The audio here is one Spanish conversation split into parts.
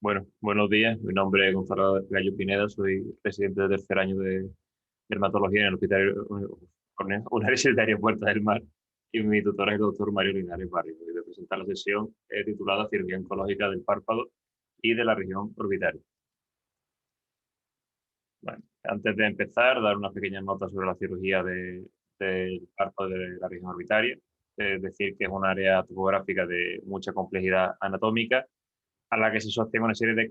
Bueno, buenos días. Mi nombre es Gonzalo Gallo Pineda. Soy residente de tercer año de dermatología en el Hospital Universitario Puerta del Mar y mi tutor es el doctor Mario Linares Barrio. Voy a presentar la sesión titulada Cirugía oncológica del párpado y de la región orbitaria. Bueno, antes de empezar, dar unas pequeñas notas sobre la cirugía del párpado de la región orbitaria. Es decir, que es un área topográfica de mucha complejidad anatómica a la que se asocian una serie de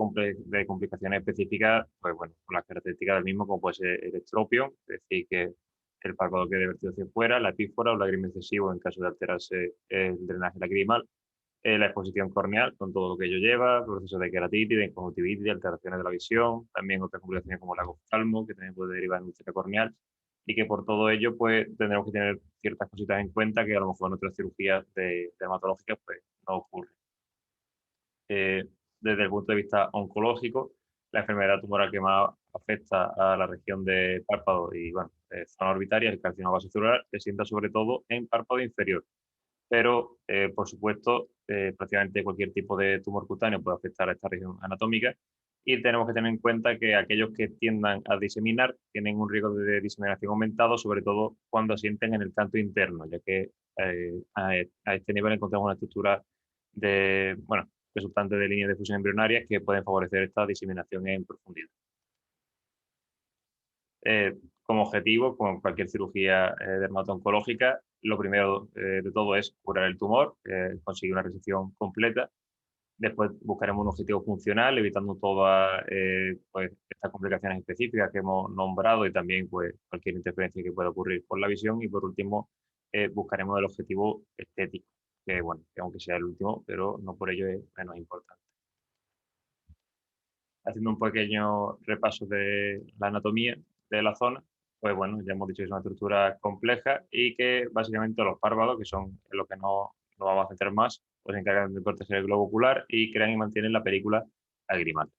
complicaciones específicas, pues bueno, con las características del mismo, como puede ser el estropio, es decir, que el párpado quede vertido hacia afuera, la epífora o lágrima excesivo en caso de alterarse el drenaje lacrimal, la exposición corneal con todo lo que ello lleva, procesos de queratitis, de conjuntivitis, alteraciones de la visión, también otras complicaciones como el oftalmo, que también puede derivar en úlcera corneal, y que por todo ello pues tendremos que tener ciertas cositas en cuenta que a lo mejor en otras cirugías dermatológicas pues no ocurre. Eh, Desde el punto de vista oncológico, la enfermedad tumoral que más afecta a la región de párpado y bueno, zona orbitaria, el carcinoma vasocelular, se sienta sobre todo en párpado inferior. Pero, por supuesto, prácticamente cualquier tipo de tumor cutáneo puede afectar a esta región anatómica y tenemos que tener en cuenta que aquellos que tiendan a diseminar tienen un riesgo de diseminación aumentado, sobre todo cuando asienten en el canto interno, ya que a este nivel encontramos una estructura bueno, resultante de líneas de fusión embrionarias que pueden favorecer esta diseminación en profundidad. Como objetivo, con cualquier cirugía dermato-oncológica, lo primero de todo es curar el tumor, conseguir una resección completa. Después buscaremos un objetivo funcional, evitando todas pues, estas complicaciones específicas que hemos nombrado y también pues, cualquier interferencia que pueda ocurrir con la visión. Y por último, buscaremos el objetivo estético, que bueno, que aunque sea el último, pero no por ello es menos importante. Haciendo un pequeño repaso de la anatomía de la zona, pues bueno, ya hemos dicho que es una estructura compleja y que básicamente los párpados, que son lo que no vamos a centrar más, pues se encargan de proteger el globo ocular y crean y mantienen la película lagrimal.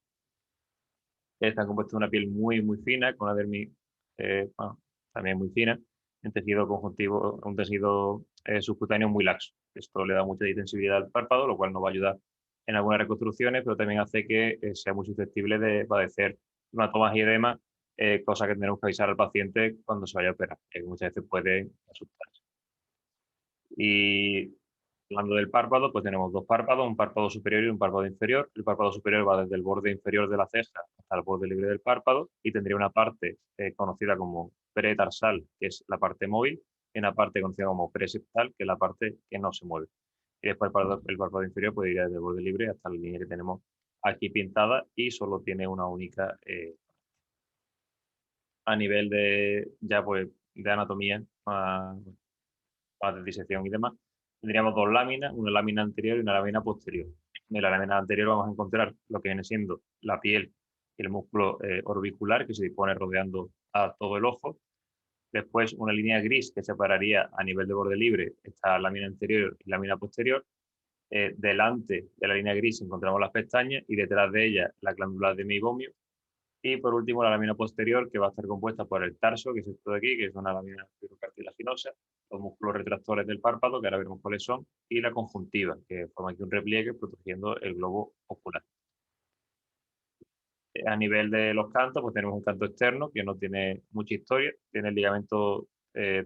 Están compuestos de una piel muy, muy fina, con una dermis bueno, también muy fina, un tejido conjuntivo, un tejido subcutáneo muy laxo. Esto le da mucha distensibilidad al párpado, lo cual nos va a ayudar en algunas reconstrucciones, pero también hace que sea muy susceptible de padecer hematomas y edema, cosa que tenemos que avisar al paciente cuando se vaya a operar, que muchas veces puede asustarse. Y hablando del párpado, pues tenemos dos párpados, un párpado superior y un párpado inferior. El párpado superior va desde el borde inferior de la ceja hasta el borde libre del párpado y tendría una parte conocida como pretarsal, que es la parte móvil, y una parte conocida como preseptal, que es la parte que no se mueve. Y después el párpado inferior puede ir desde el borde libre hasta la línea que tenemos aquí pintada y solo tiene una única a nivel de ya pues de anatomía, más de disección y demás. Tendríamos dos láminas, una lámina anterior y una lámina posterior. En la lámina anterior vamos a encontrar lo que viene siendo la piel y el músculo orbicular que se dispone rodeando a todo el ojo. Después una línea gris que separaría a nivel de borde libre esta lámina anterior y lámina posterior. Delante de la línea gris encontramos las pestañas y detrás de ella la glándula de meibomio. Y por último, la lámina posterior, que va a estar compuesta por el tarso, que es esto de aquí, que es una lámina fibrocartilaginosa, los músculos retractores del párpado, que ahora veremos cuáles son, y la conjuntiva, que forma aquí un repliegue protegiendo el globo ocular. A nivel de los cantos, pues tenemos un canto externo que no tiene mucha historia, tiene el ligamento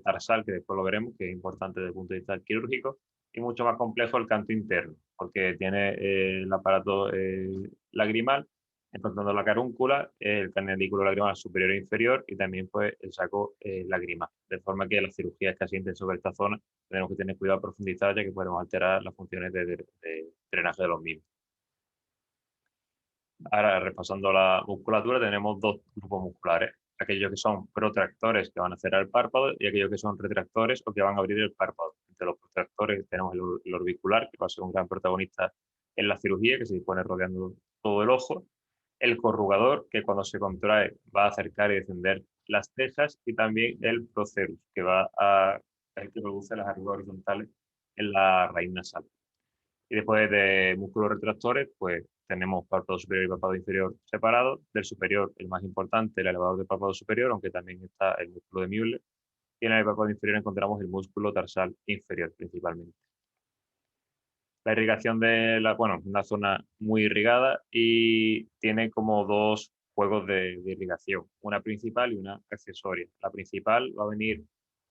tarsal, que después lo veremos, que es importante desde el punto de vista quirúrgico, y mucho más complejo el canto interno, porque tiene el aparato lagrimal, encontrando la carúncula, el canalículo lagrimal superior e inferior, y también pues el saco lagrimal, de forma que las cirugías que asienten sobre esta zona tenemos que tener cuidado profundizar, ya que podemos alterar las funciones de drenaje de los mismos. Ahora, repasando la musculatura, tenemos dos grupos musculares. Aquellos que son protractores, que van a cerrar el párpado, y aquellos que son retractores o que van a abrir el párpado. Entre los protractores tenemos el orbicular, que va a ser un gran protagonista en la cirugía, que se dispone rodeando todo el ojo. El corrugador, que cuando se contrae va a acercar y descender las cejas. Y también el procerus, que va a el que produce las arrugas horizontales en la raíz nasal. Y después de músculos retractores, pues tenemos párpado superior y párpado inferior separados. Del superior, el más importante, el elevador del párpado superior, aunque también está el músculo de Müller. Y en el párpado inferior encontramos el músculo tarsal inferior principalmente. La irrigación de una zona muy irrigada y tiene como dos juegos de irrigación, una principal y una accesoria. La principal va a venir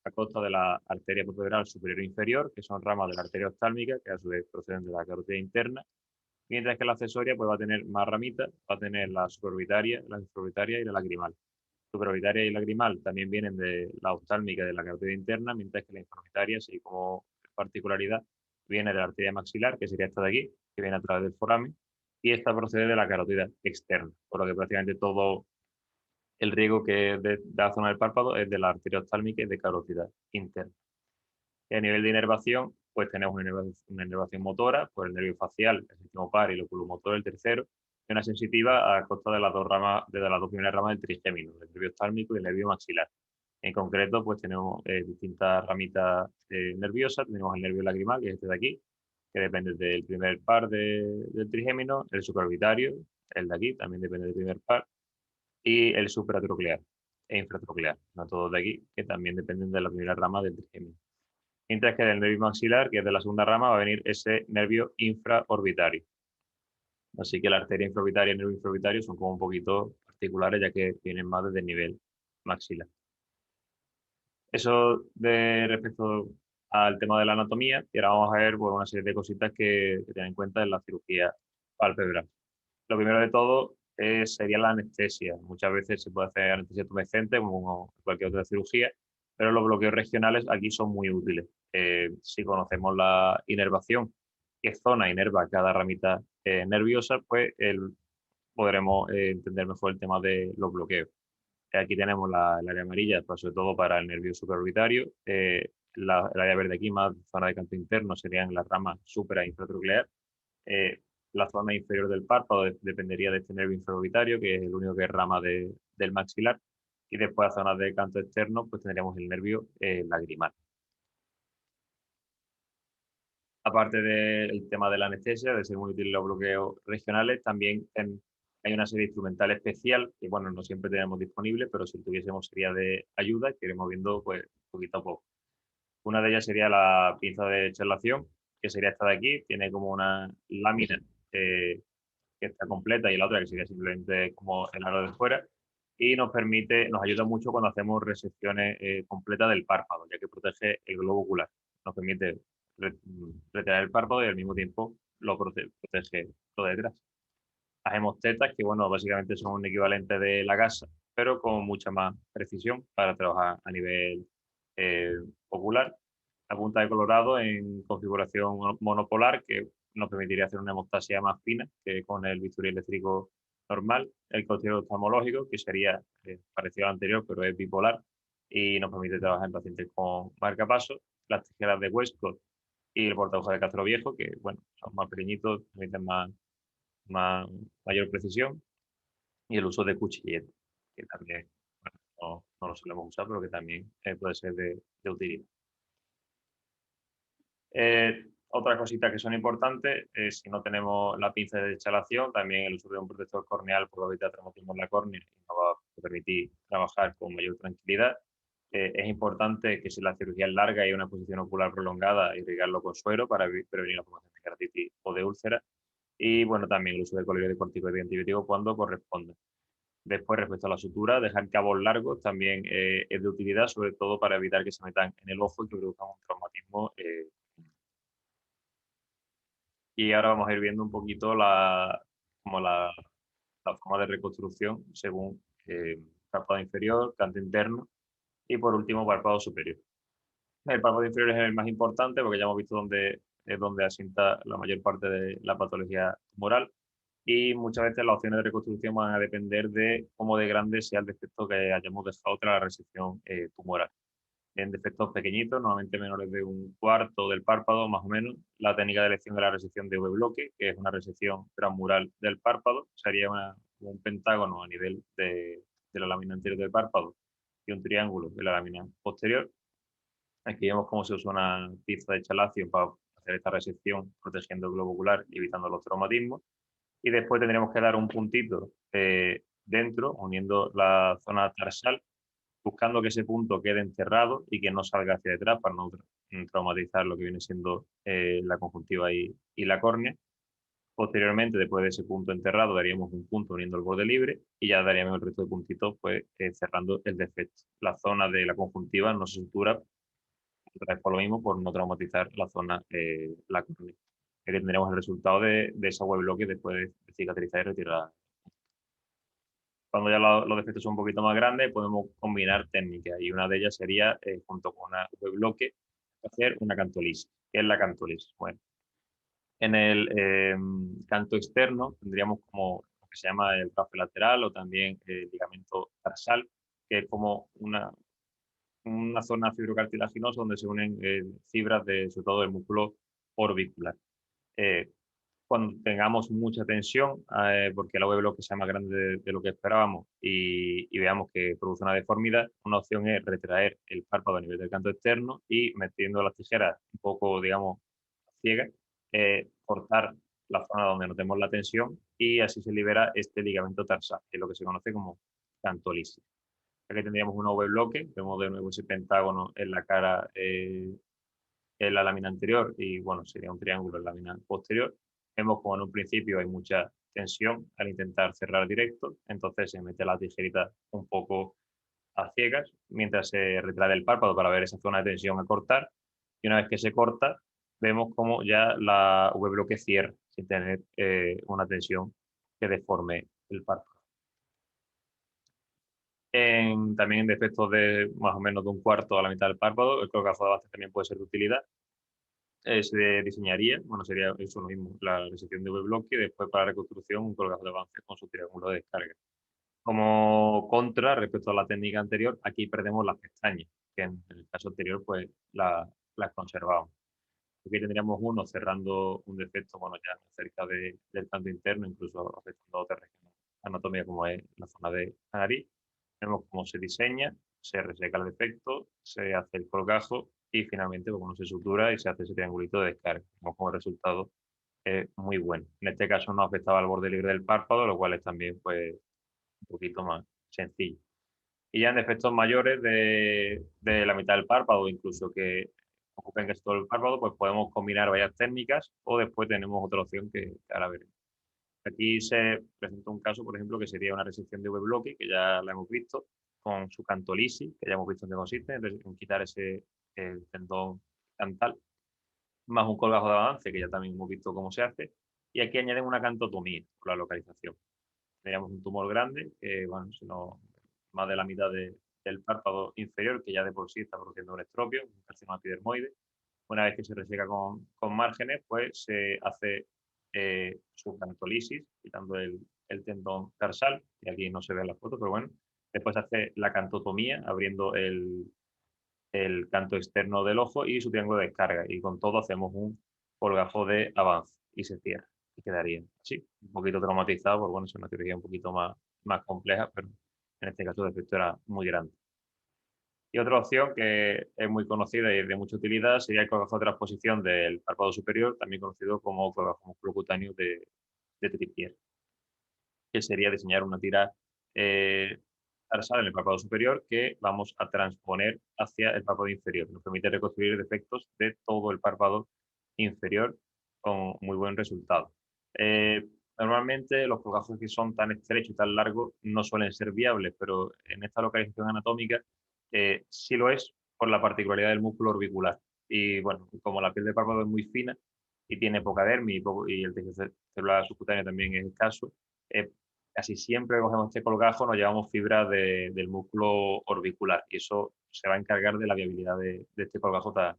a costa de la arteria procedural superior e inferior, que son ramas de la arteria oftálmica, que a su vez proceden de la carótida interna, mientras que la accesoria pues, va a tener más ramitas, va a tener la supraorbitaria, la infraorbitaria y la lacrimal. Supraorbitaria y lagrimal también vienen de la oftálmica de la carótida interna, mientras que la infraorbitaria, así como particularidad, viene de la arteria maxilar, que sería esta de aquí, que viene a través del foramen, y esta procede de la carótida externa, por lo que prácticamente todo el riego que es de la zona del párpado es de la arteria oftálmica y de carótida interna. Y a nivel de inervación, pues tenemos una inervación motora por el nervio facial, el séptimo par y el oculomotor, el tercero, y una sensitiva a costa de las dos ramas, de las dos primeras ramas del trigémino, el nervio oftálmico y el nervio maxilar. En concreto, pues tenemos distintas ramitas nerviosas. Tenemos el nervio lagrimal, que es este de aquí, que depende del primer par del trigémino, el supraorbitario, el de aquí, también depende del primer par, y el supratroclear e infratroclear, no todos de aquí, que también dependen de la primera rama del trigémino. Mientras que del nervio maxilar, que es de la segunda rama, va a venir ese nervio infraorbitario. Así que la arteria infraorbitaria y el nervio infraorbitario son como un poquito particulares, ya que vienen más desde el nivel maxilar. Eso de respecto al tema de la anatomía, y ahora vamos a ver pues, una serie de cositas que tener en cuenta en la cirugía palpebral. Lo primero de todo sería la anestesia. Muchas veces se puede hacer anestesia tumescente, como cualquier otra cirugía, pero los bloqueos regionales aquí son muy útiles. Si conocemos la inervación, qué zona inerva cada ramita nerviosa, pues podremos entender mejor el tema de los bloqueos. Aquí tenemos el área amarilla, pues, sobre todo para el nervio supraorbitario. El área verde aquí, más zona de canto interno, serían las ramas supra e infratroclear. La zona inferior del párpado dependería de este nervio infraorbitario, que es el único que es rama del maxilar. Y después, a zonas de canto externo, pues tendríamos el nervio lagrimal. Aparte del tema de la anestesia, de ser muy útil los bloqueos regionales, también hay una serie instrumental especial que, bueno, no siempre tenemos disponible, pero si tuviésemos sería de ayuda, que iremos viendo pues poquito a poco. Una de ellas sería la pinza de chelación, que sería esta de aquí, tiene como una lámina que está completa y la otra que sería simplemente como el aro de fuera, y nos ayuda mucho cuando hacemos resecciones completas del párpado, ya que protege el globo ocular. Nos permite retirar el párpado y al mismo tiempo lo protege lo detrás. Hacemos tetas que, bueno, básicamente son un equivalente de la gasa, pero con mucha más precisión para trabajar a nivel eh, ocular. La punta de colorado en configuración monopolar, que nos permitiría hacer una hemostasia más fina que con el bisturí eléctrico normal. El cauterio oftalmológico, que sería parecido al anterior, pero es bipolar y nos permite trabajar en pacientes con marcapasos. Las tijeras de Westcott y el portahojas de Castro Viejo, que bueno, son más pequeñitos, permiten mayor precisión. Y el uso de cuchilletes, que también bueno, no lo solemos usar, pero que también puede ser de utilidad. Otras cositas que son importantes, si no tenemos la pinza de deschalación, también el uso de un protector corneal puede evitar traumatismo en la córnea y nos va a permitir trabajar con mayor tranquilidad. Es importante que si la cirugía es larga y una exposición ocular prolongada, irrigarlo con suero para prevenir la formación de keratitis o de úlcera. Y bueno, también el uso de colirio de corticoide y antibiótico cuando corresponda. Después, respecto a la sutura, dejar cabos largos también es de utilidad, sobre todo para evitar que se metan en el ojo y que produzcan un traumatismo. Y ahora vamos a ir viendo un poquito como la forma de reconstrucción según párpado inferior, canto interno y por último párpado superior. El párpado inferior es el más importante porque ya hemos visto dónde es donde asienta la mayor parte de la patología tumoral y muchas veces las opciones de reconstrucción van a depender de cómo de grande sea el defecto que hayamos dejado tras la resección tumoral. En defectos pequeñitos, normalmente menores de un cuarto del párpado, más o menos, la técnica de elección de la resección de V-bloque, que es una resección transmural del párpado, sería un pentágono a nivel de la lámina anterior del párpado y un triángulo de la lámina posterior. Aquí vemos cómo se usa una pinza de chalacio para hacer esta resección, protegiendo el globo ocular y evitando los traumatismos. Y después tendríamos que dar un puntito dentro, uniendo la zona tarsal buscando que ese punto quede enterrado y que no salga hacia detrás para no traumatizar lo que viene siendo la conjuntiva y la córnea. Posteriormente, después de ese punto enterrado, daríamos un punto uniendo el borde libre y ya daríamos el resto de puntitos pues, cerrando el defecto. La zona de la conjuntiva no se sutura, otra vez por lo mismo, por no traumatizar la zona, la córnea. Que tendríamos el resultado de esa web bloque después de cicatrizar y retirar. Cuando ya los defectos son un poquito más grandes, podemos combinar técnicas y una de ellas sería, junto con una web bloque, hacer una cantolisis. ¿Qué es la cantolisis? Bueno, en el canto externo tendríamos como lo que se llama el rafe lateral o también el ligamento tarsal, que es como una zona fibrocartilaginosa donde se unen fibras de, sobre todo, del músculo orbicular. Eh, Cuando tengamos mucha tensión, porque la web bloque sea más grande de lo que esperábamos y veamos que produce una deformidad, una opción es retraer el párpado a nivel del canto externo y metiendo las tijeras un poco, digamos, ciegas, cortar la zona donde notemos la tensión y así se libera este ligamento tarsal, que es lo que se conoce como cantolisis. Aquí tendríamos un web bloque, vemos de nuevo ese pentágono en la cara, en la lámina anterior y bueno, sería un triángulo en la lámina posterior. Vemos como en un principio hay mucha tensión al intentar cerrar directo, entonces se mete la tijerita un poco a ciegas mientras se retrae el párpado para ver esa zona de tensión a cortar y una vez que se corta vemos como ya la V bloque cierra sin tener una tensión que deforme el párpado. También en defectos de más o menos de un cuarto a la mitad del párpado, el colgajo de avance también puede ser de utilidad. Se diseñaría, bueno, sería eso lo mismo, la resección de V-bloque y después para la reconstrucción un colgajo de avance con su triángulo de descarga. Como contra respecto a la técnica anterior, aquí perdemos las pestañas, que en el caso anterior pues las conservamos. Aquí tendríamos uno cerrando un defecto, bueno, ya cerca del canto interno, incluso afectando a otra región anatómica como es la zona de la nariz. Vemos cómo se diseña, se reseca el defecto, se hace el colgajo y finalmente como se sutura y se hace ese triangulito de descarga. Vemos como el resultado es muy bueno. En este caso no afectaba al borde libre del párpado, lo cual es también pues un poquito más sencillo. Y ya en defectos mayores de la mitad del párpado, incluso que ocupen casi todo el párpado, pues podemos combinar varias técnicas o después tenemos otra opción que ahora veremos. Aquí se presenta un caso, por ejemplo, que sería una resección de V-bloque, que ya la hemos visto, con su cantolisis, que ya hemos visto en qué consiste, en quitar el tendón cantal, más un colgajo de avance, que ya también hemos visto cómo se hace, y aquí añaden una cantotomía por la localización. Teníamos un tumor grande, que, bueno, sino más de la mitad del párpado inferior, que ya de por sí está produciendo un estropio, un carcinoma epidermoide. Una vez que se reseca con márgenes, pues se hace su cantolisis, quitando el tendón tarsal, y aquí no se ve en la foto, pero bueno. Después se hace la cantotomía, abriendo el canto externo del ojo y su triángulo de descarga. Y con todo hacemos un colgajo de avance y se cierra. Y quedaría así, un poquito traumatizado, porque bueno, es una cirugía un poquito más compleja, pero en este caso el efecto era muy grande. Y otra opción que es muy conocida y de mucha utilidad sería el colgajo de transposición del párpado superior, también conocido como colgajo musculocutáneo de Tripier, que sería diseñar una tira tarsal en el párpado superior que vamos a transponer hacia el párpado inferior. Nos permite reconstruir defectos de todo el párpado inferior con muy buen resultado. Normalmente los colgajos que son tan estrechos y tan largos no suelen ser viables, pero en esta localización anatómica sí lo es por la particularidad del músculo orbicular. Y bueno, como la piel del párpado es muy fina y tiene poca dermis y el tejido celular subcutáneo también es escaso, casi siempre que cogemos este colgajo nos llevamos fibra del músculo orbicular y eso se va a encargar de la viabilidad de este colgajo tan,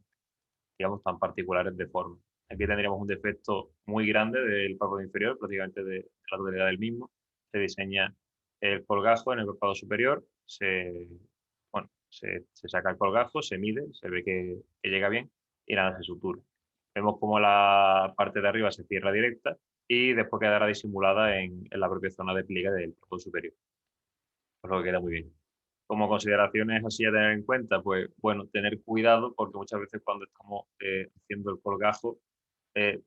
digamos, tan particulares de forma. Aquí tendríamos un defecto muy grande del párpado inferior, prácticamente de la totalidad del mismo. Se diseña el colgajo en el párpado superior, bueno, se saca el colgajo, se mide, se ve que llega bien y nada, se sutura. Vemos como la parte de arriba se cierra directa y después quedará disimulada en la propia zona de pliegue del párpado superior, por lo que queda muy bien. Como consideraciones así a tener en cuenta, pues bueno, tener cuidado porque muchas veces cuando estamos haciendo el colgajo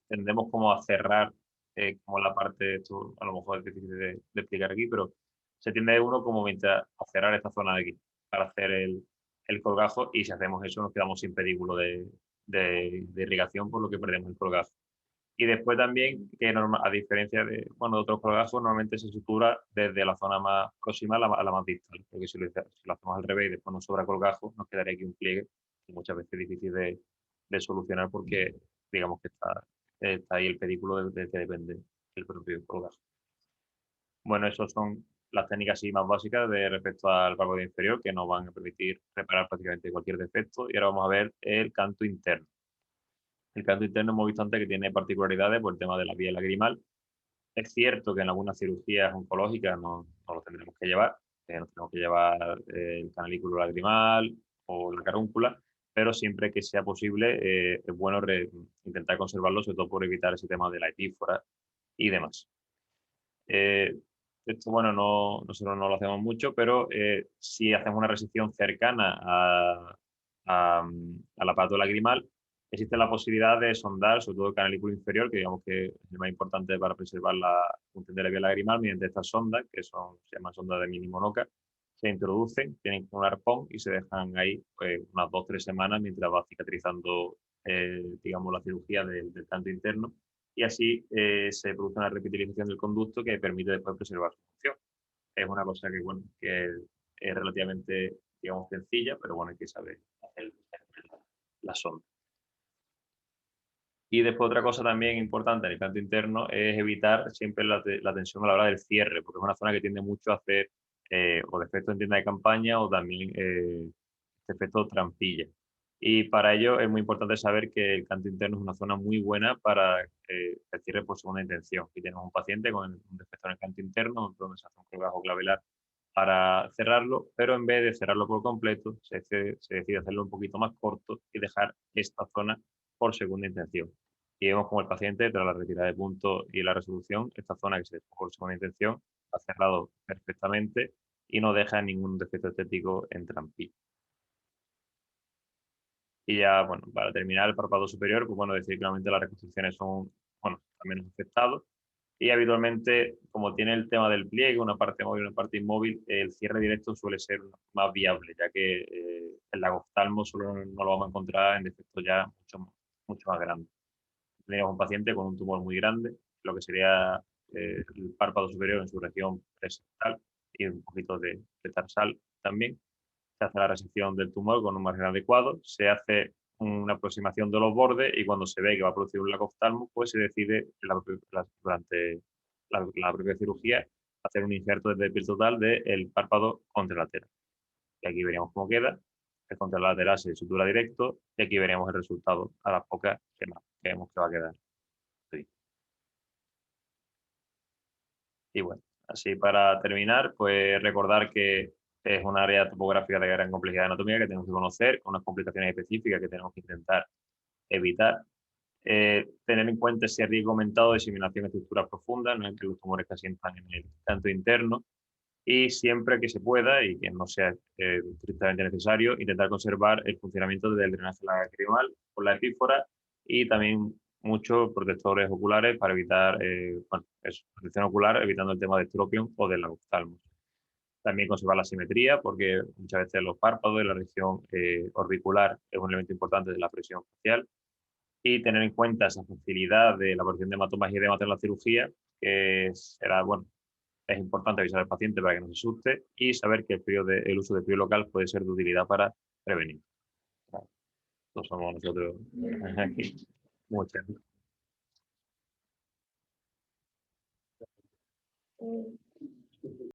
tendemos como a cerrar como la parte, esto a lo mejor es difícil de explicar aquí, pero se tiende uno como mientras a cerrar esta zona de aquí. para hacer el colgajo, y si hacemos eso nos quedamos sin pedículo de irrigación, por lo que perdemos el colgajo. Y después también, que a diferencia de, bueno, de otros colgajos, normalmente se sutura desde la zona más próxima a la más distal, porque si lo hacemos al revés y después nos sobra colgajo, nos quedaría aquí un pliegue que muchas veces es difícil de solucionar porque digamos que está ahí el pedículo del que depende el propio colgajo. Bueno, esas son las técnicas así más básicas de respecto al párpado inferior, que nos van a permitir reparar prácticamente cualquier defecto. Y ahora vamos a ver el canto interno. El canto interno hemos visto antes que tiene particularidades por el tema de la vía lagrimal. Es cierto que en algunas cirugías oncológicas no lo tendremos que llevar, no tenemos que llevar el canalículo lagrimal o la carúncula, pero siempre que sea posible es bueno intentar conservarlo, sobre todo por evitar ese tema de la epífora y demás. Esto, bueno, nosotros no lo hacemos mucho, pero si hacemos una resección cercana al aparato lagrimal, existe la posibilidad de sondar, sobre todo el canalículo inferior, que digamos que es el más importante para preservar la función de la vía lagrimal, mediante estas sondas, que se llaman sondas de mínimo NOCA, se introducen, tienen un arpón y se dejan ahí unas 2-3 semanas mientras va cicatrizando, digamos, la cirugía del canto interno, y así se produce una repetilización del conducto que permite después preservar su función. Es una cosa que, bueno, que es relativamente, digamos, sencilla, pero bueno, hay que saber hacer la sonda. Y después otra cosa también importante en el canto interno es evitar siempre la tensión a la hora del cierre, porque es una zona que tiende mucho a hacer o defectos en tienda de campaña o también efecto trampilla. Y para ello es muy importante saber que el canto interno es una zona muy buena para el cierre por segunda intención. Aquí tenemos un paciente con un defecto en el canto interno, donde se hace un colgajo clavelar para cerrarlo, pero en vez de cerrarlo por completo, se decide hacerlo un poquito más corto y dejar esta zona por segunda intención. Y vemos como el paciente, tras la retirada de punto y la resolución, esta zona que se dejó por segunda intención ha cerrado perfectamente y no deja ningún defecto estético en trampilla. Y ya, bueno, para terminar el párpado superior, pues bueno, decir que normalmente las reconstrucciones son, bueno, menos afectados. Y habitualmente, como tiene el tema del pliegue, una parte móvil y una parte inmóvil, el cierre directo suele ser más viable, ya que el lagoftalmo solo no lo vamos a encontrar en defectos ya mucho más grandes. Teníamos un paciente con un tumor muy grande, lo que sería el párpado superior en su región presectal y un poquito de tarsal también. Se hace la resección del tumor con un margen adecuado, se hace una aproximación de los bordes y cuando se ve que va a producir un lagoftalmo, pues se decide durante la propia cirugía hacer un injerto desde el piel total del párpado contralateral. Y aquí veríamos cómo queda. El contralateral se sutura directo y aquí veríamos el resultado a las pocas semanas que vemos que va a quedar. Sí. Y bueno, así para terminar, pues recordar que es un área topográfica de gran complejidad anatómica que tenemos que conocer, con unas complicaciones específicas que tenemos que intentar evitar. Tener en cuenta ese riesgo aumentado de diseminación de estructuras profundas, ¿no?, que los tumores que asientan en el canto interno, y siempre que se pueda y que no sea estrictamente necesario, intentar conservar el funcionamiento del drenaje lacrimal con la epífora y también muchos protectores oculares para evitar protección ocular, evitando el tema de estropión o del oftalmo. También conservar la simetría, porque muchas veces los párpados y la región orbicular es un elemento importante de la presión facial, y tener en cuenta esa facilidad de la aparición de hematomas y edemas en la cirugía, que será, bueno, es importante avisar al paciente para que no se asuste y saber que el uso de frío local puede ser de utilidad para prevenir. Estos somos nosotros aquí. Muchas gracias.